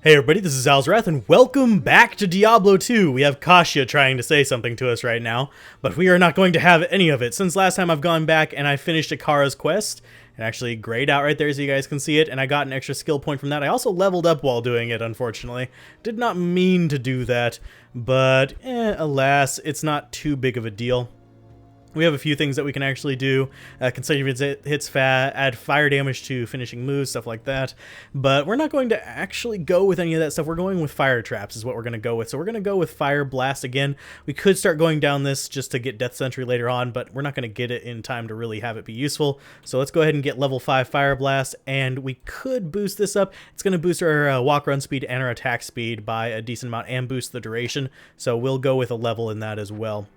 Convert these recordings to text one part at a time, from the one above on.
Hey everybody, this is Alzorath, and welcome back to Diablo 2. We have Kasia trying to say something to us right now, but we are not going to have any of it. Since last time I've gone back and I finished Akara's quest, and actually grayed out right there so you guys can see it, and I got an extra skill point from that. I also leveled up while doing it, unfortunately. Did not mean to do that, but alas, it's not too big of a deal. We have a few things that we can actually do. Consecutive hits add fire damage to finishing moves, stuff like that. But we're not going to actually go with any of that stuff. We're going with fire traps is what we're going to go with. So we're going to go with fire blast again. We could start going down this just to get death sentry later on, but we're not going to get it in time to really have it be useful. So let's go ahead and get level 5 fire blast, and we could boost this up. It's going to boost our walk run speed and our attack speed by a decent amount and boost the duration. So we'll go with a level in that as well,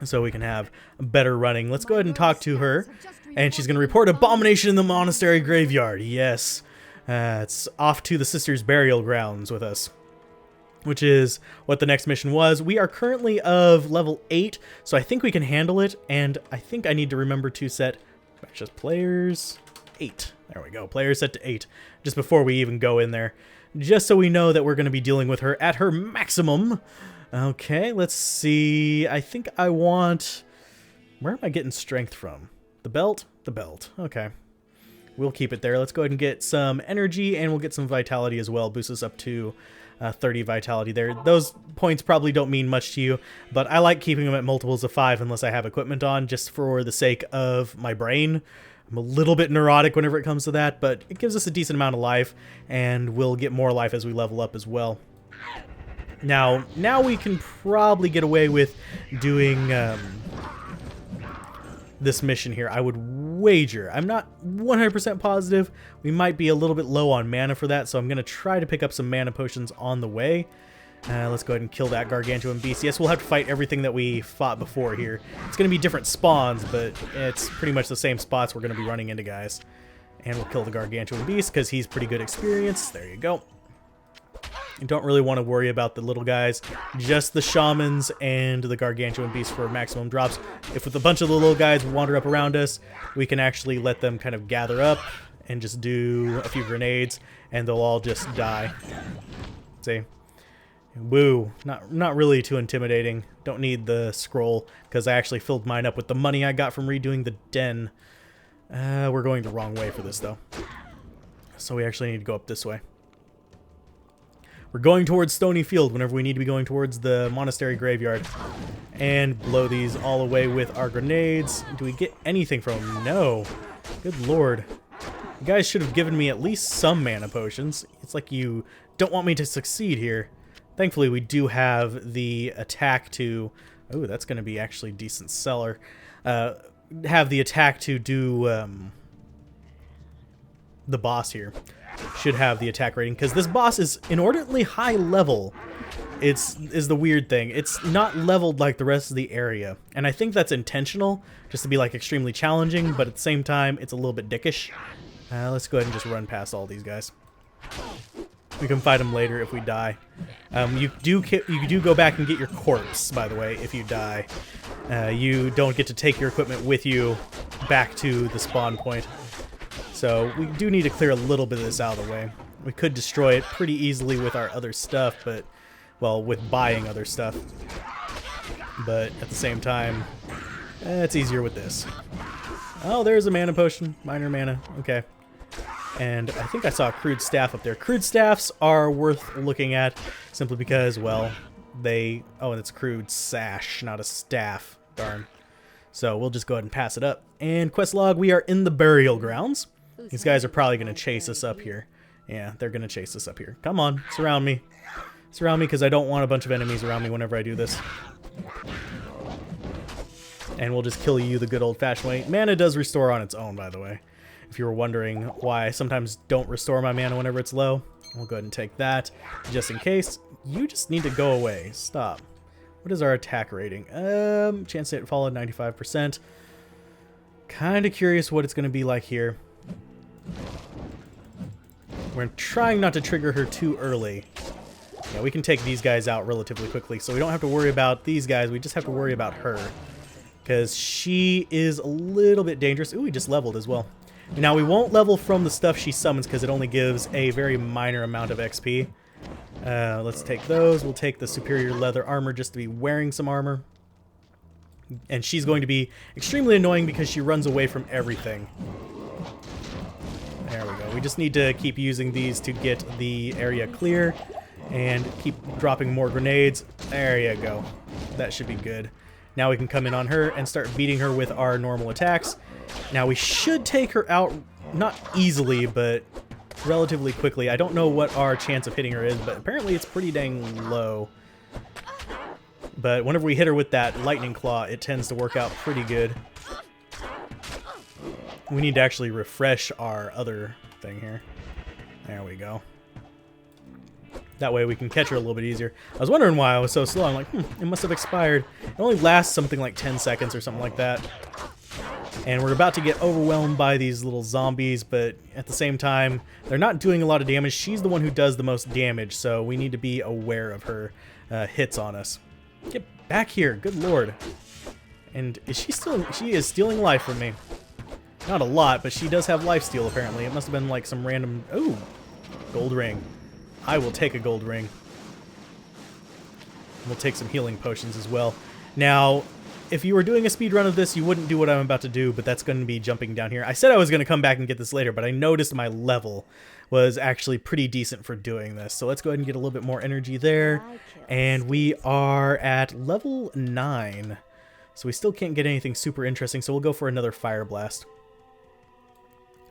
so we can have better running. Let's go ahead and talk to her, and she's going to report abomination in the monastery graveyard. Yes, it's off to the sisters' burial grounds with us, which is what the next mission was. We are currently of level 8, so I think we can handle it, and I think I need to remember to set just players 8. There we go, players set to 8, just before we even go in there, just so we know that we're going to be dealing with her at her maximum. Okay, let's see. I think I want... Where am I getting strength from? The belt? The belt. Okay. We'll keep it there. Let's go ahead and get some energy, and we'll get some vitality as well. Boost us up to 30 vitality there. Those points probably don't mean much to you, but I like keeping them at multiples of 5 unless I have equipment on, just for the sake of my brain. I'm a little bit neurotic whenever it comes to that, but it gives us a decent amount of life, and we'll get more life as we level up as well. Now we can probably get away with doing this mission here. I would wager, I'm not 100% positive, we might be a little bit low on mana for that, so I'm going to try to pick up some mana potions on the way. Let's go ahead and kill that gargantuan beast. Yes, we'll have to fight everything that we fought before here. It's going to be different spawns, but it's pretty much the same spots we're going to be running into, guys. And we'll kill the gargantuan beast because he's pretty good experience. There you go. You don't really want to worry about the little guys, just the shamans and the gargantuan beasts for maximum drops. If with a bunch of the little guys wander up around us, we can actually let them kind of gather up and just do a few grenades, and they'll all just die. See? Woo. Not really too intimidating. Don't need the scroll, because I actually filled mine up with the money I got from redoing the den. We're going the wrong way for this, though. So we actually need to go up this way. We're going towards Stony Field whenever we need to be going towards the monastery graveyard. And blow these all away with our grenades. Do we get anything from them? No. Good lord. You guys should have given me at least some mana potions. It's like you don't want me to succeed here. Thankfully, we do have the attack to... Oh, that's going to be actually decent seller. Have the attack to do the boss here. Should have the attack rating, because this boss is inordinately high level. Is the weird thing. It's not leveled like the rest of the area, and I think that's intentional, just to be like extremely challenging, but at the same time it's a little bit dickish. Let's go ahead and just run past all these guys. We can fight them later if we die. You do go back and get your corpse, by the way, if you die. You don't get to take your equipment with you back to the spawn point. So we do need to clear a little bit of this out of the way. We could destroy it pretty easily with our other stuff, but, well, with buying other stuff. But at the same time, it's easier with this. Oh, there's a mana potion. Minor mana. Okay. And I think I saw a crude staff up there. Crude staffs are worth looking at simply because, well, they... Oh, and it's a crude sash, not a staff. Darn. So we'll just go ahead and pass it up. And quest log, we are in the burial grounds. These guys are probably going to chase us up here. Yeah, they're going to chase us up here. Come on, surround me. Surround me, because I don't want a bunch of enemies around me whenever I do this. And we'll just kill you the good old-fashioned way. Mana does restore on its own, by the way. If you were wondering why I sometimes don't restore my mana whenever it's low, we'll go ahead and take that. Just in case, you just need to go away. Stop. What is our attack rating? Chance to hit fall at 95%. Kind of curious what it's going to be like here. We're trying not to trigger her too early. Yeah, we can take these guys out relatively quickly, so we don't have to worry about these guys. We just have to worry about her, because she is a little bit dangerous. Ooh, we just leveled as well. Now, we won't level from the stuff she summons because it only gives a very minor amount of XP. Let's take those. We'll take the superior leather armor just to be wearing some armor. And she's going to be extremely annoying because she runs away from everything. There we go. We just need to keep using these to get the area clear and keep dropping more grenades. There you go. That should be good. Now we can come in on her and start beating her with our normal attacks. Now we should take her out, not easily, but relatively quickly. I don't know what our chance of hitting her is, but apparently it's pretty dang low. But whenever we hit her with that lightning claw, it tends to work out pretty good. We need to actually refresh our other thing here. There we go. That way we can catch her a little bit easier. I was wondering why I was so slow. I'm like, it must have expired. It only lasts something like 10 seconds or something like that. And we're about to get overwhelmed by these little zombies, but at the same time, they're not doing a lot of damage. She's the one who does the most damage, so we need to be aware of her hits on us. Get back here, good lord. And is she is stealing life from me. Not a lot, but she does have lifesteal apparently. It must have been like some random... Ooh, gold ring. I will take a gold ring. We'll take some healing potions as well. Now, if you were doing a speed run of this, you wouldn't do what I'm about to do, but that's going to be jumping down here. I said I was going to come back and get this later, but I noticed my level was actually pretty decent for doing this. So let's go ahead and get a little bit more energy there. And we are at level 9. So we still can't get anything super interesting, so we'll go for another Fire Blast.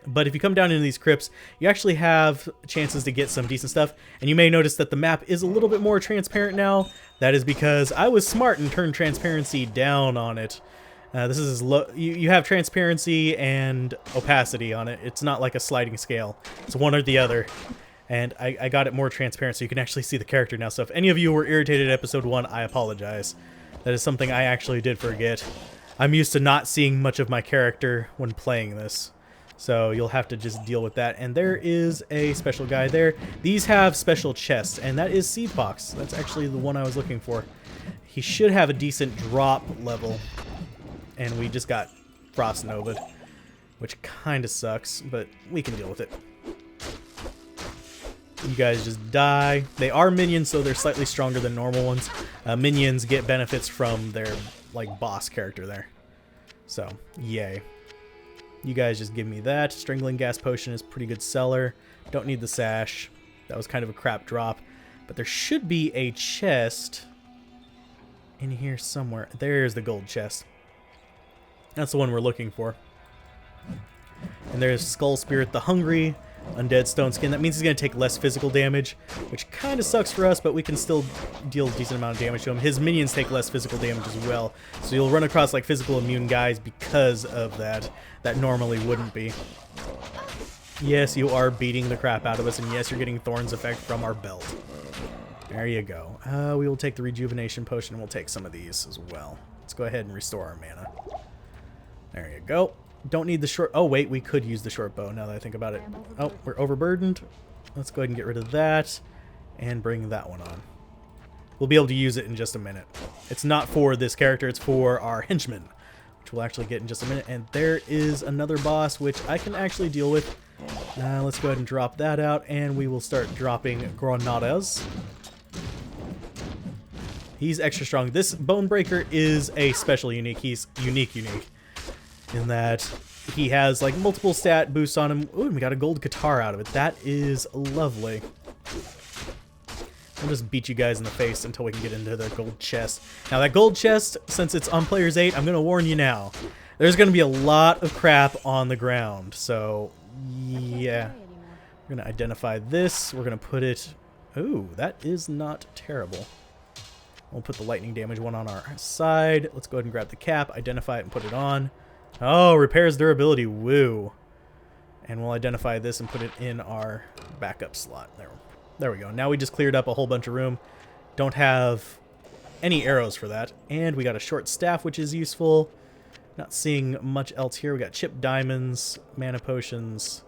But if you come down into these crypts, you actually have chances to get some decent stuff. And you may notice that the map is a little bit more transparent now. That is because I was smart and turned transparency down on it. This is low. You have transparency and opacity on it. It's not like a sliding scale. It's one or the other. And I got it more transparent so you can actually see the character now. So if any of you were irritated at episode 1, I apologize. That is something I actually did forget. I'm used to not seeing much of my character when playing this. So you'll have to just deal with that. And there is a special guy there. These have special chests, and that is Seed Box. That's actually the one I was looking for. He should have a decent drop level. And we just got Frost Nova'd, which kind of sucks, but we can deal with it. You guys just die. They are minions, so they're slightly stronger than normal ones. Minions get benefits from their like boss character there. So, yay. You guys just give me that. Strangling Gas Potion is pretty good seller. Don't need the sash. That was kind of a crap drop. But there should be a chest in here somewhere. There's the gold chest. That's the one we're looking for. And there's Skull Spirit the Hungry. Undead Stone Skin. That means he's going to take less physical damage, which kind of sucks for us, but we can still deal a decent amount of damage to him. His minions take less physical damage as well, so you'll run across like physical immune guys because of that. That normally wouldn't be. Yes, you are beating the crap out of us, and yes, you're getting Thorn's effect from our belt. There you go. We will take the Rejuvenation Potion, and we'll take some of these as well. Let's go ahead and restore our mana. There you go. Don't need the short... Oh, wait, we could use the short bow now that I think about it. Oh, we're overburdened. Let's go ahead and get rid of that and bring that one on. We'll be able to use it in just a minute. It's not for this character, it's for our henchman, which we'll actually get in just a minute. And there is another boss, which I can actually deal with. Let's go ahead and drop that out, and we will start dropping Granadas. He's extra strong. This Bonebreaker is a special unique. He's unique. In that he has like multiple stat boosts on him. Ooh, and we got a gold guitar out of it. That is lovely. I'll just beat you guys in the face until we can get into the gold chest. Now that gold chest, since it's on players 8, I'm going to warn you now. There's going to be a lot of crap on the ground. So, yeah. We're going to identify this. We're going to put it... Ooh, that is not terrible. We'll put the lightning damage one on our side. Let's go ahead and grab the cap, identify it, and put it on. Oh, repairs durability. Woo. And we'll identify this and put it in our backup slot. There we go. Now we just cleared up a whole bunch of room. Don't have any arrows for that. And we got a short staff, which is useful. Not seeing much else here. We got chipped diamonds, mana potions.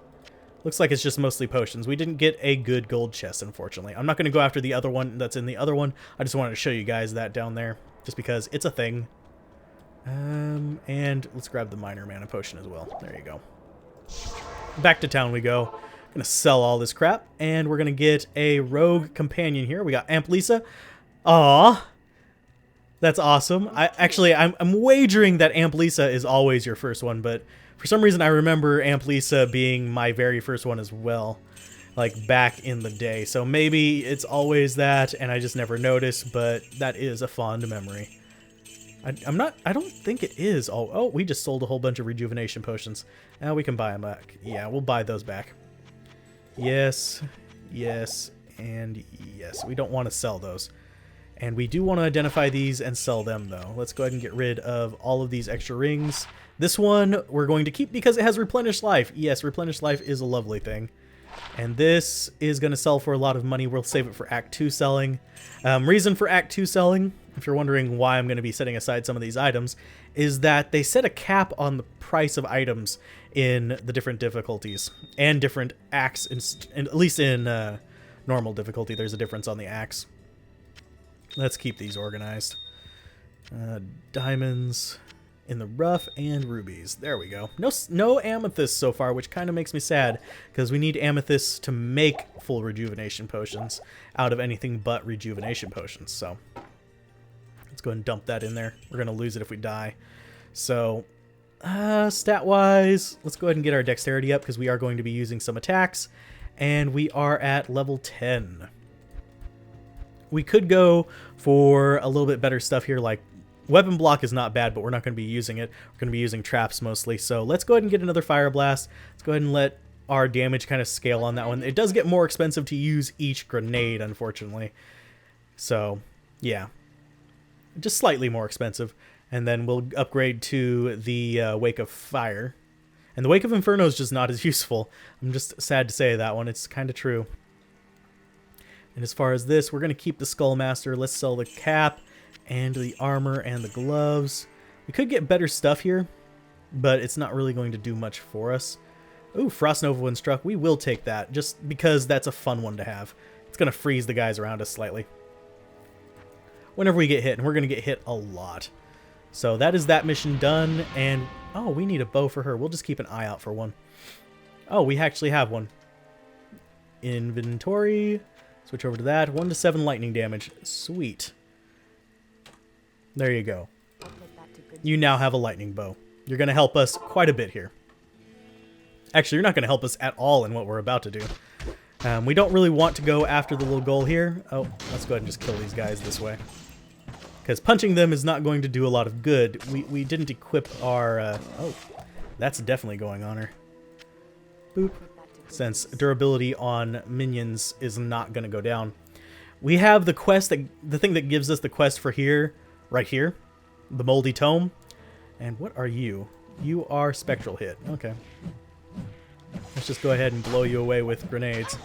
Looks like it's just mostly potions. We didn't get a good gold chest, unfortunately. I'm not going to go after the other one that's in the other one. I just wanted to show you guys that down there, just because it's a thing. And let's grab the minor mana potion as well. There you go. Back to town we go. Gonna sell all this crap, and we're gonna get a rogue companion here. We got Amp Lisa. Aww. That's awesome. I'm wagering that Amp Lisa is always your first one, but for some reason I remember Amp Lisa being my very first one as well, like back in the day. So maybe it's always that and I just never noticed, but that is a fond memory. I don't think it is. Oh, we just sold a whole bunch of rejuvenation potions. Now we can buy them back. Yeah, we'll buy those back. Yes, yes, and yes. We don't want to sell those. And we do want to identify these and sell them, though. Let's go ahead and get rid of all of these extra rings. This one we're going to keep because it has replenished life. Yes, replenished life is a lovely thing. And this is going to sell for a lot of money. We'll save it for Act 2 selling. Reason for Act 2 selling, if you're wondering why I'm going to be setting aside some of these items, is that they set a cap on the price of items in the different difficulties and different acts. At least in normal difficulty, there's a difference on the acts. Let's keep these organized. Diamonds in the rough and rubies. There we go. No amethyst so far, which kind of makes me sad because we need amethysts to make full rejuvenation potions out of anything but rejuvenation potions. So let's go ahead and dump that in there. We're going to lose it if we die. So stat-wise, let's go ahead and get our dexterity up because we are going to be using some attacks. And we are at level 10. We could go for a little bit better stuff here, like weapon block is not bad, but we're not going to be using it. We're going to be using traps mostly. So let's go ahead and get another fire blast. Let's go ahead and let our damage kind of scale on that one. It does get more expensive to use each grenade, unfortunately. So yeah, just slightly more expensive. And then we'll upgrade to the Wake of Fire. And the Wake of Inferno is just not as useful. I'm just sad to say that one. It's kind of true. And as far as this, we're going to keep the Skullmaster. Let's sell the cap and the armor and the gloves. We could get better stuff here, but it's not really going to do much for us. Ooh, Frost Nova when struck. We will take that just because that's a fun one to have. It's going to freeze the guys around us slightly whenever we get hit, and we're going to get hit a lot. So that is that mission done, and oh, we need a bow for her. We'll just keep an eye out for one. Oh, we actually have one. Inventory. Switch over to that. 1 to 7 lightning damage. Sweet. There you go. You now have a lightning bow. You're going to help us quite a bit here. Actually, you're not going to help us at all in what we're about to do. We don't really want to go after the little goal here. Oh, let's go ahead and just kill these guys this way. Because punching them is not going to do a lot of good. We didn't equip our... oh, that's definitely going on her. Boop. Since durability on minions is not going to go down. We have the quest, the thing that gives us the quest for here, right here, the Moldy Tome. And what are you? You are Spectral Hit. Okay. Let's just go ahead and blow you away with grenades.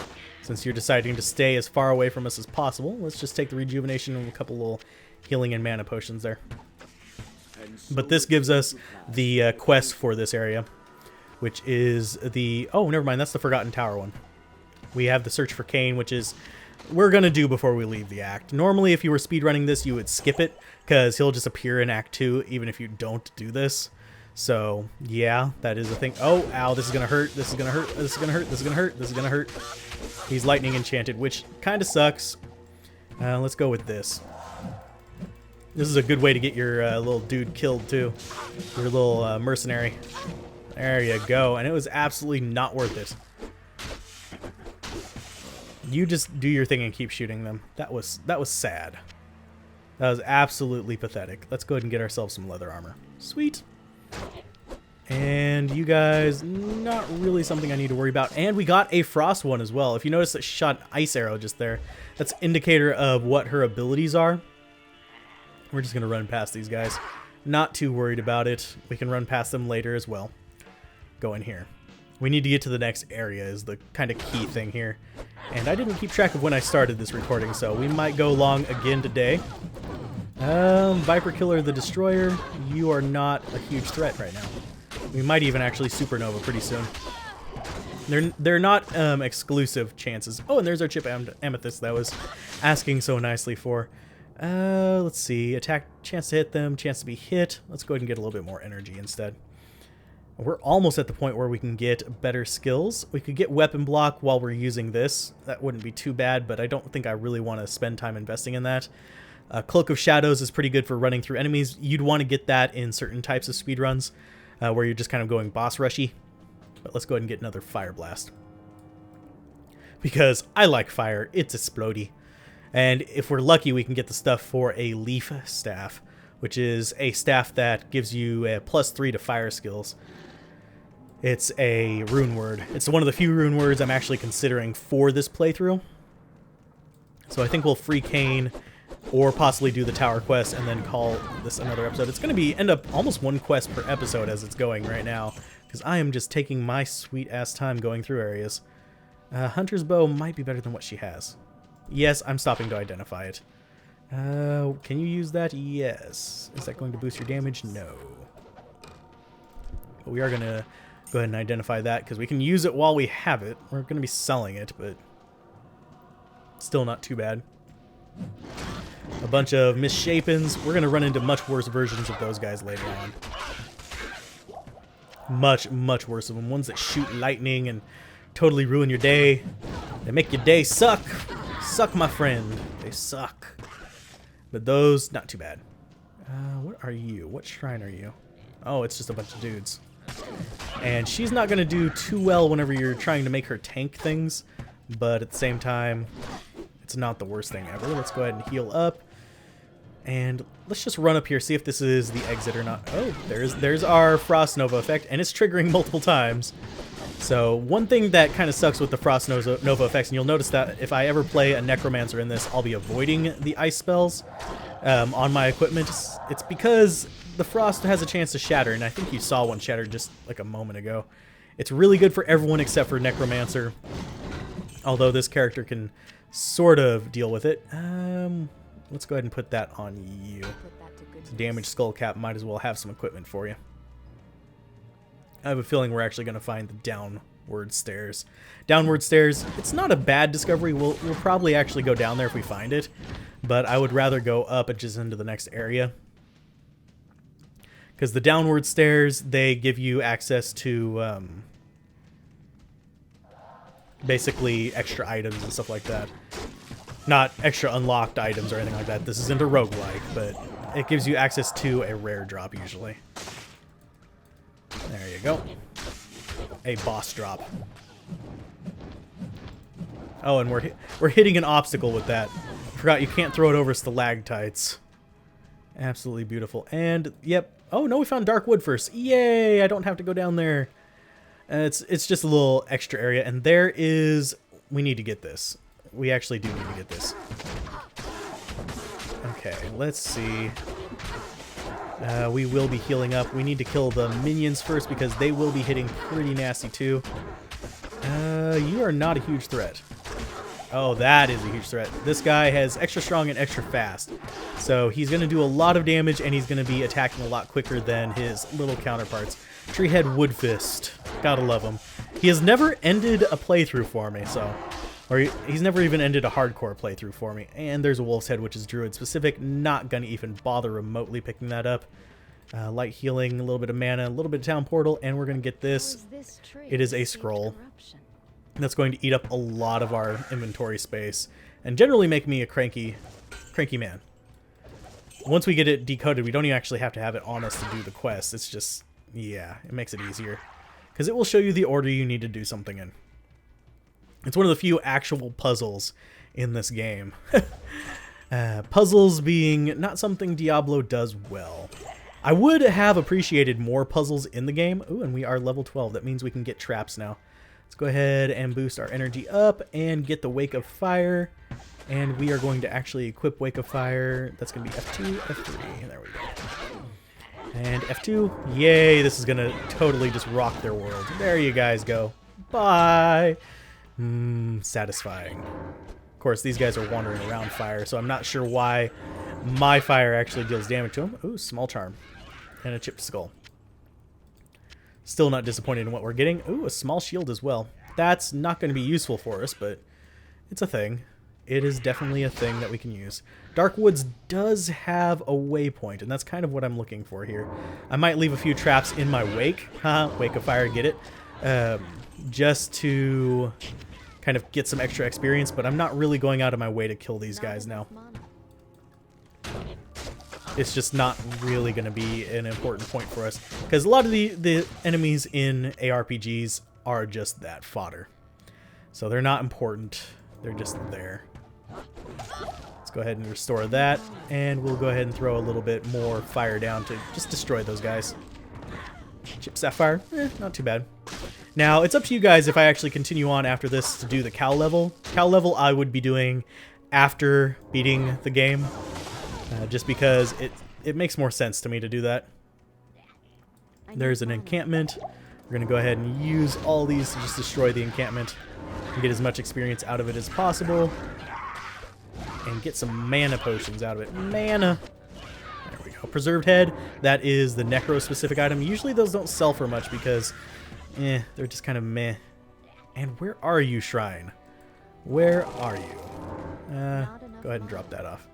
Since you're deciding to stay as far away from us as possible, let's just take the rejuvenation and a couple little healing and mana potions there. But this gives us the quest for this area, which is the... oh, never mind. That's the Forgotten Tower one. We have the Search for Cain, which is... we're going to do before we leave the act. Normally, if you were speedrunning this, you would skip it, because he'll just appear in Act 2, even if you don't do this. So, yeah, that is a thing. Oh, ow, this is going to hurt. This is going to hurt. This is going to hurt. This is going to hurt. This is going to hurt. He's lightning enchanted, which kind of sucks. Let's go with this. This is a good way to get your little dude killed, too. Your little mercenary. There you go. And it was absolutely not worth it. You just do your thing and keep shooting them. That was sad. That was absolutely pathetic. Let's go ahead and get ourselves some leather armor. Sweet. And you guys, not really something I need to worry about. And we got a frost one as well. If you notice that she shot an ice arrow just there, that's an indicator of what her abilities are. We're just going to run past these guys. Not too worried about it. We can run past them later as well. Go in here. We need to get to the next area is the kind of key thing here. And I didn't keep track of when I started this recording, so we might go long again today. Viper Killer the Destroyer, you are not a huge threat right now. We might even actually supernova pretty soon. They're not exclusive chances. Oh, and there's our chip amethyst that I was asking so nicely for. Let's see. Attack, chance to hit them, chance to be hit. Let's go ahead and get a little bit more energy instead. We're almost at the point where we can get better skills. We could get weapon block while we're using this. That wouldn't be too bad, but I don't think I really want to spend time investing in that. Cloak of Shadows is pretty good for running through enemies. You'd want to get that in certain types of speedruns where you're just kind of going boss rushy. But let's go ahead and get another Fire Blast. Because I like fire, it's explodey. And if we're lucky, we can get the stuff for a Leaf Staff, which is a staff that gives you a +3 to fire skills. It's a rune word. It's one of the few rune words I'm actually considering for this playthrough. So I think we'll free Kane or possibly do the tower quest and then call this another episode. It's going to end up almost one quest per episode as it's going right now, because I am just taking my sweet ass time going through areas. Hunter's bow might be better than what she has. Yes, I'm stopping to identify it. Can you use that? Yes. Is that going to boost your damage? No. But we are going to go ahead and identify that because we can use it while we have it. We're going to be selling it, but still not too bad. A bunch of Misshapens. We're going to run into much worse versions of those guys later on. Much, much worse of them. Ones that shoot lightning and totally ruin your day. They make your day suck. Suck, my friend. They suck. But those, not too bad. What are you? What shrine are you? Oh, it's just a bunch of dudes. And she's not going to do too well whenever you're trying to make her tank things. But at the same time, it's not the worst thing ever. Let's go ahead and heal up. And let's just run up here, see if this is the exit or not. Oh, there's our Frost Nova effect, and it's triggering multiple times. So one thing that kind of sucks with the Frost Nova effects, and you'll notice that if I ever play a Necromancer in this, I'll be avoiding the ice spells on my equipment. It's because the Frost has a chance to shatter, and I think you saw one shatter just like a moment ago. It's really good for everyone except for Necromancer, although this character can sort of deal with it. Let's go ahead and put that on you. Damaged skull cap, might as well have some equipment for you. I have a feeling we're actually going to find the downward stairs. Downward stairs, it's not a bad discovery. We'll probably actually go down there if we find it, but I would rather go up and just into the next area. Because the downward stairs, they give you access to basically extra items and stuff like that. Not extra unlocked items or anything like that. This isn't a roguelike, but it gives you access to a rare drop usually. There you go. A boss drop. Oh, and we're hitting an obstacle with that. I forgot you can't throw it over stalactites. Absolutely beautiful. And yep. Oh no, we found dark wood first. Yay! I don't have to go down there. It's just a little extra area, and there is. We need to get this. We actually do need to get this. Okay, let's see. We will be healing up. We need to kill the minions first because they will be hitting pretty nasty too. You are not a huge threat. Oh, that is a huge threat. This guy has extra strong and extra fast. So he's going to do a lot of damage and he's going to be attacking a lot quicker than his little counterparts. Treehead Woodfist. Gotta love him. He has never ended a playthrough for me, so... Or he's never even ended a hardcore playthrough for me. And there's a Wolf's Head, which is Druid specific. Not going to even bother remotely picking that up. Light healing, a little bit of mana, a little bit of Town Portal, and we're going to get this. It is a scroll. That's going to eat up a lot of our inventory space. And generally make me a cranky man. Once we get it decoded, we don't even actually have to have it on us to do the quest. It's just, yeah, it makes it easier. Because it will show you the order you need to do something in. It's one of the few actual puzzles in this game. Puzzles being not something Diablo does well. I would have appreciated more puzzles in the game. Ooh, and we are level 12. That means we can get traps now. Let's go ahead and boost our energy up and get the Wake of Fire. And we are going to actually equip Wake of Fire. That's going to be F2, F3. There we go. And F2. Yay, this is going to totally just rock their world. There you guys go. Bye. Satisfying. Of course, these guys are wandering around fire, so I'm not sure why my fire actually deals damage to them. Ooh, small charm. And a chipped skull. Still not disappointed in what we're getting. Ooh, a small shield as well. That's not going to be useful for us, but it's a thing. It is definitely a thing that we can use. Dark Woods does have a waypoint, and that's kind of what I'm looking for here. I might leave a few traps in my wake. Wake of Fire, get it? Just to kind of get some extra experience, but I'm not really going out of my way to kill these guys now. It's just not really going to be an important point for us, because a lot of the enemies in ARPGs are just that, fodder. So they're not important, they're just there. Let's go ahead and restore that, and we'll go ahead and throw a little bit more fire down to just destroy those guys. Chip Sapphire, not too bad. Now, it's up to you guys if I actually continue on after this to do the cow level. Cow level I would be doing after beating the game, just because it makes more sense to me to do that. There's an encampment. We're going to go ahead and use all these to just destroy the encampment and get as much experience out of it as possible. And get some mana potions out of it. Mana! There we go. Preserved Head. That is the necro-specific item. Usually those don't sell for much because, they're just kind of meh. And where are you, Shrine? Where are you? Go ahead and drop that off.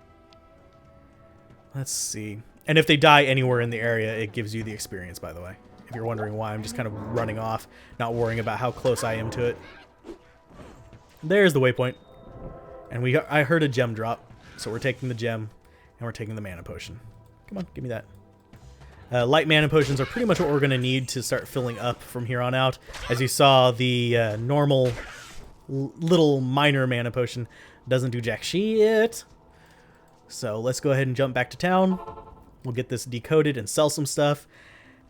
Let's see. And if they die anywhere in the area, it gives you the experience, by the way. If you're wondering why I'm just kind of running off, not worrying about how close I am to it. There's the waypoint. And I heard a gem drop, so we're taking the gem, and we're taking the mana potion. Come on, give me that. Light mana potions are pretty much what we're going to need to start filling up from here on out. As you saw, the normal little minor mana potion doesn't do jack shit. So let's go ahead and jump back to town. We'll get this decoded and sell some stuff.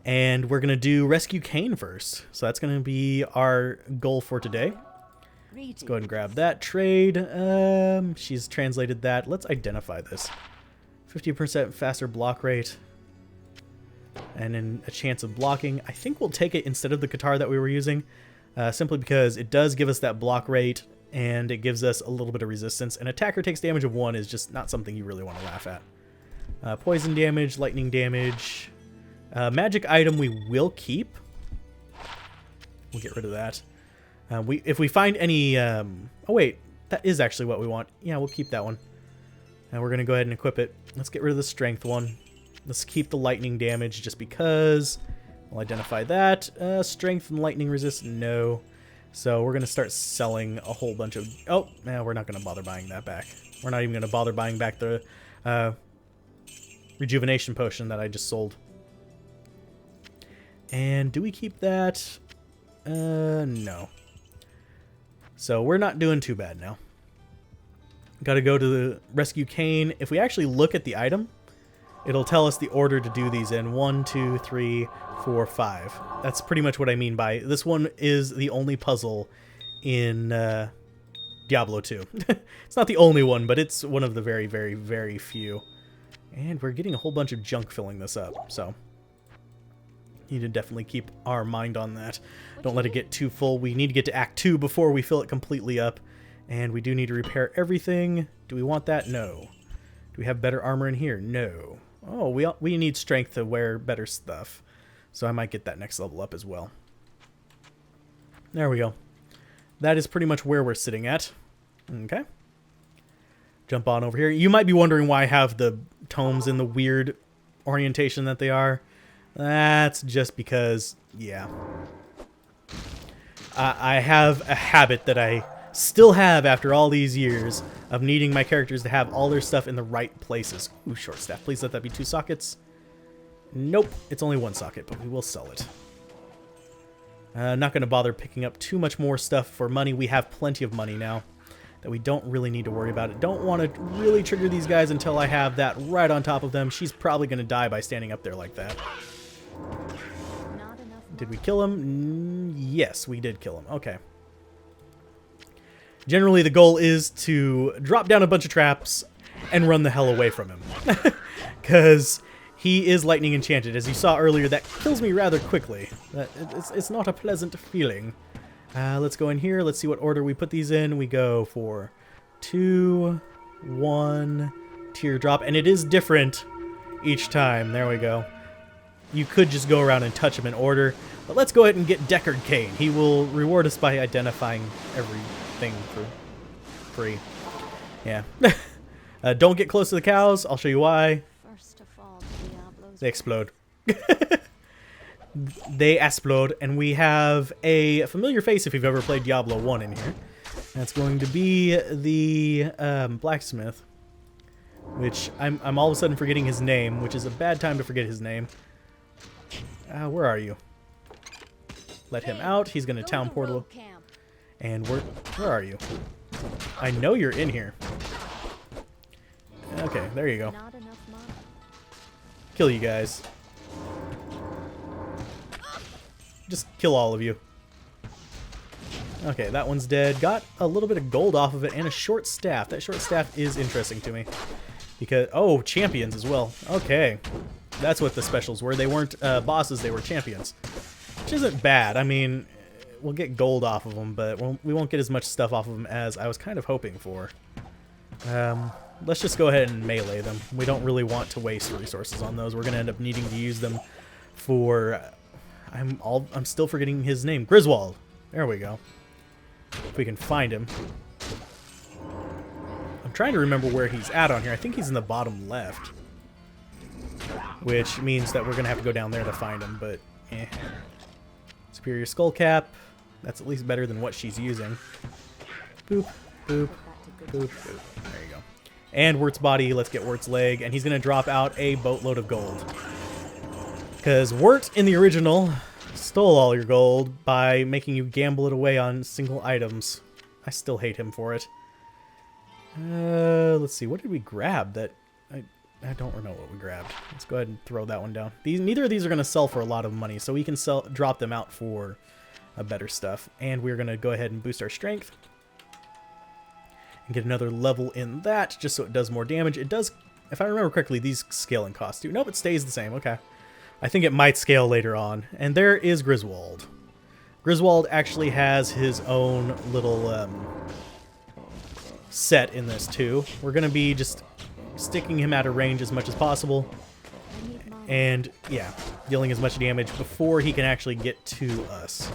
And we're going to do Rescue Cain first. So that's going to be our goal for today. Let's go ahead and grab that trade. She's translated that. Let's identify this. 50% faster block rate. And then a chance of blocking. I think we'll take it instead of the Qatar that we were using. Simply because it does give us that block rate. And it gives us a little bit of resistance. And attacker takes damage of 1 is just not something you really want to laugh at. Poison damage, lightning damage. Magic item we will keep. We'll get rid of that. If we find any... oh wait, that is actually what we want. Yeah, we'll keep that one. And we're going to go ahead and equip it. Let's get rid of the strength one. Let's keep the lightning damage just because. We'll identify that. Strength and lightning resist, no. So we're going to start selling a whole bunch of... Oh, no, we're not going to bother buying that back. We're not even going to bother buying back the rejuvenation potion that I just sold. And do we keep that? No. So we're not doing too bad now. Got to go to the Rescue Cain. If we actually look at the item, it'll tell us the order to do these in. 1, 2, 3, 4, 5. That's pretty much what I mean by this one is the only puzzle in Diablo 2. It's not the only one, but it's one of the very, very, very few. And we're getting a whole bunch of junk filling this up, so need to definitely keep our mind on that. Don't let it get too full. We need to get to Act 2 before we fill it completely up. And we do need to repair everything. Do we want that? No. Do we have better armor in here? No. Oh, we need strength to wear better stuff. So I might get that next level up as well. There we go. That is pretty much where we're sitting at. Okay. Jump on over here. You might be wondering why I have the tomes in the weird orientation that they are. That's just because, yeah. I have a habit that I still have after all these years of needing my characters to have all their stuff in the right places. Ooh, short staff. Please let that be 2 sockets. Nope, it's only 1 socket, but we will sell it. Not going to bother picking up too much more stuff for money. We have plenty of money now that we don't really need to worry about it. Don't want to really trigger these guys until I have that right on top of them. She's probably going to die by standing up there like that. Did we kill him? Yes, we did kill him. Okay. Generally, the goal is to drop down a bunch of traps and run the hell away from him. Because he is lightning enchanted. As you saw earlier, that kills me rather quickly. It's not a pleasant feeling. Let's go in here. Let's see what order we put these in. We go for 2, 1, teardrop. And it is different each time. There we go. You could just go around and touch him in order. But let's go ahead and get Deckard Cain. He will reward us by identifying everything for free. Yeah. Don't get close to the cows. I'll show you why. First of all, Diablo's They explode. They explode, and we have a familiar face if you've ever played Diablo 1 in here. That's going to be the blacksmith, which I'm all of a sudden forgetting his name, which is a bad time to forget his name. Where are you? Let him out. He's going to town portal. And where are you? I know you're in here. Okay, there you go. Not enough money. Kill you guys. Just kill all of you. Okay, that one's dead. Got a little bit of gold off of it and a short staff. That short staff is interesting to me. Because, oh, champions as well. Okay. That's what the specials were. They weren't bosses, they were champions. Which isn't bad. I mean, we'll get gold off of them, but we won't get as much stuff off of them as I was kind of hoping for. Let's just go ahead and melee them. We don't really want to waste resources on those. We're going to end up needing to use them for... I'm still forgetting his name. Griswold. There we go. If we can find him. I'm trying to remember where he's at on here. I think he's in the bottom left. Which means that we're going to have to go down there to find him, but eh. Superior skull cap. That's at least better than what she's using. Boop, boop, boop, boop. There you go. And Wirt's body. Let's get Wirt's leg. And he's going to drop out a boatload of gold. Because Wirt in the original stole all your gold by making you gamble it away on single items. I still hate him for it. Let's see. What did we grab that... I don't know what we grabbed. Let's go ahead and throw that one down. Neither of these are going to sell for a lot of money, so we can drop them out for better stuff. And we're going to go ahead and boost our strength. And get another level in that, just so it does more damage. It does, if I remember correctly, these scale in cost too. Nope, it stays the same. Okay. I think it might scale later on. And there is Griswold. Griswold actually has his own little set in this too. We're going to be just sticking him out of range as much as possible. And, yeah, dealing as much damage before he can actually get to us.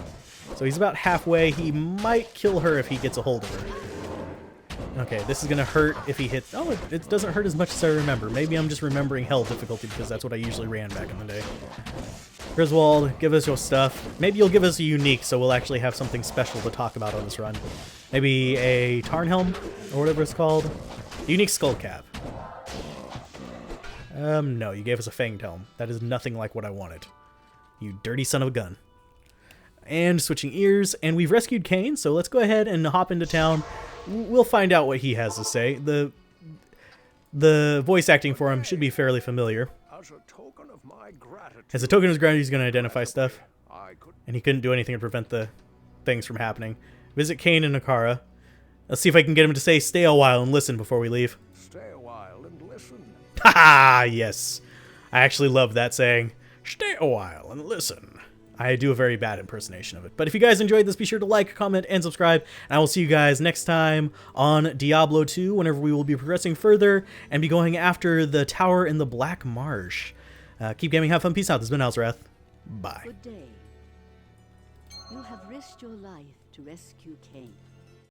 So he's about halfway. He might kill her if he gets a hold of her. Okay, this is going to hurt if he hits... Oh, it doesn't hurt as much as I remember. Maybe I'm just remembering hell difficulty because that's what I usually ran back in the day. Griswold, give us your stuff. Maybe you'll give us a unique so we'll actually have something special to talk about on this run. Maybe a Tarnhelm or whatever it's called. Unique skull cap. No, you gave us a Fanged Helm. That is nothing like what I wanted. You dirty son of a gun. And switching ears, and we've rescued Kane, so let's go ahead and hop into town. We'll find out what he has to say. The voice acting for him should be fairly familiar. As a token of my gratitude, As a token of his gratitude, he's going to identify stuff. And he couldn't do anything to prevent the things from happening. Visit Kane and Nakara. Let's see if I can get him to say, stay a while and listen before we leave. stay a while and listen. Haha, yes. I actually love that saying. Stay a while and listen. I do a very bad impersonation of it. But if you guys enjoyed this, be sure to like, comment, and subscribe. And I will see you guys next time on Diablo 2, whenever we will be progressing further and be going after the tower in the Black Marsh. Keep gaming, have fun, peace out. This has been Alzorath. Bye. Good day. You have risked your life to rescue Cain.